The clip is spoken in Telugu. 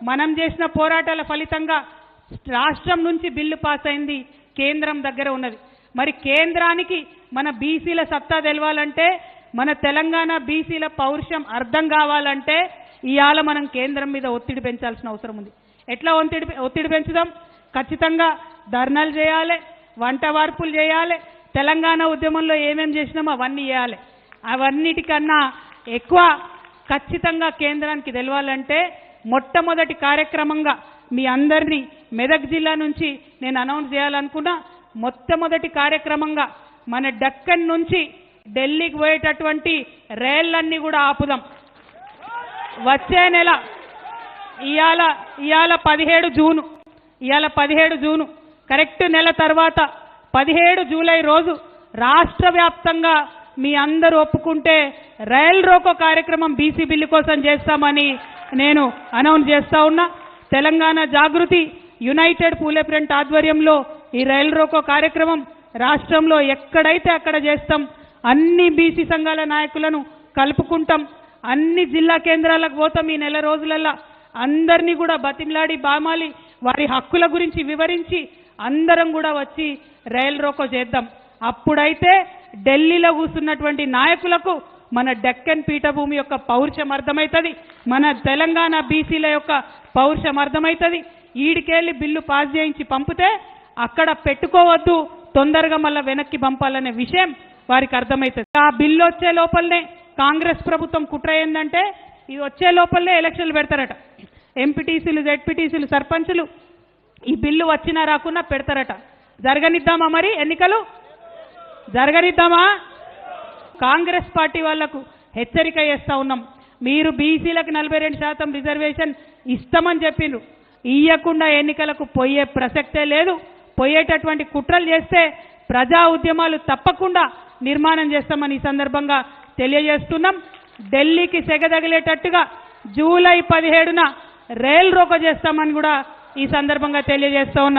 మనం చేసిన పోరాటాల ఫలితంగా రాష్ట్రం నుంచి బిల్లు పాస్ అయింది, కేంద్రం దగ్గర ఉన్నది. మరి కేంద్రానికి మన బీసీల సత్తా తెలవాలంటే, మన తెలంగాణ బీసీల పౌరుషం అర్థం కావాలంటే ఇవాళ మనం కేంద్రం మీద ఒత్తిడి పెంచాల్సిన అవసరం ఉంది. ఎట్లా ఒత్తిడి పెంచుదాం? ఖచ్చితంగా ధర్నాలు చేయాలి, వంట వార్పులు చేయాలి, తెలంగాణ ఉద్యమంలో ఏమేం చేసినామో అవన్నీ చేయాలి. అవన్నిటికన్నా ఎక్కువ ఖచ్చితంగా కేంద్రానికి తెలవాలంటే మొట్టమొదటి కార్యక్రమంగా మీ అందరినీ మెదక్ జిల్లా నుంచి నేను అనౌన్స్ చేయాలనుకున్నా. మొట్టమొదటి కార్యక్రమంగా మన డక్కన్ నుంచి ఢిల్లీకి పోయేటటువంటి రైళ్లన్నీ కూడా ఆపుదాం. వచ్చే నెల ఇవాళ 17 జూను కరెక్ట్ నెల తర్వాత 17 జూలై రోజు రాష్ట్ర వ్యాప్తంగా మీ అందరూ ఒప్పుకుంటే రైల్ రోకో కార్యక్రమం బీసీ బిల్లు కోసం చేస్తామని నేను అనౌన్స్ చేస్తా ఉన్నా. తెలంగాణ జాగృతి యునైటెడ్ పూలే ఫ్రంట్ ఆధ్వర్యంలో ఈ రైల్ రోకో కార్యక్రమం రాష్ట్రంలో ఎక్కడైతే అక్కడ చేస్తాం. అన్ని బీసీ సంఘాల నాయకులను కలుపుకుంటాం. అన్ని జిల్లా కేంద్రాలకు పోతాం. ఈ నెల రోజులల్లా అందరినీ కూడా బతిమలాడి బామాలి వారి హక్కుల గురించి వివరించి అందరం కూడా వచ్చి రైల్ రోకో చేద్దాం. అప్పుడైతే ఢిల్లీలో కూర్చున్నటువంటి నాయకులకు మన డెక్కన్ పీఠభూమి యొక్క పౌరుషం అర్థమవుతుంది, మన తెలంగాణ బీసీల యొక్క పౌరుషం అర్థమవుతుంది. ఈడికెళ్ళి బిల్లు పాస్ చేయించి పంపితే అక్కడ పెట్టుకోవద్దు, తొందరగా మళ్ళీ వెనక్కి పంపాలనే విషయం వారికి అర్థమవుతుంది. ఆ బిల్లు వచ్చే లోపలనే కాంగ్రెస్ ప్రభుత్వం కుట్ర ఏందంటే ఇది వచ్చే లోపలనే ఎలక్షన్లు పెడతారట. ఎంపీటీసీలు, జెడ్పీటీసీలు, సర్పంచులు ఈ బిల్లు వచ్చినా రాకున్నా పెడతారట. జరగనిద్దామా? మరి ఎన్నికలు జరగనిద్దామా? కాంగ్రెస్ పార్టీ వాళ్లకు హెచ్చరిక చేస్తా ఉన్నాం. మీరు బీసీలకు 42% రిజర్వేషన్ ఇస్తామని చెప్పిండ్రు. ఇయ్యకుండా ఎన్నికలకు పోయే ప్రసక్తే లేదు. పోయేటటువంటి కుట్రలు చేస్తే ప్రజా ఉద్యమాలు తప్పకుండా నిర్మాణం చేస్తామని ఈ సందర్భంగా తెలియజేస్తున్నాం. ఢిల్లీకి సెగదగిలేటట్టుగా జూలై 17న రైల్ రోకో చేస్తామని కూడా ఈ సందర్భంగా తెలియజేస్తా ఉన్నాం.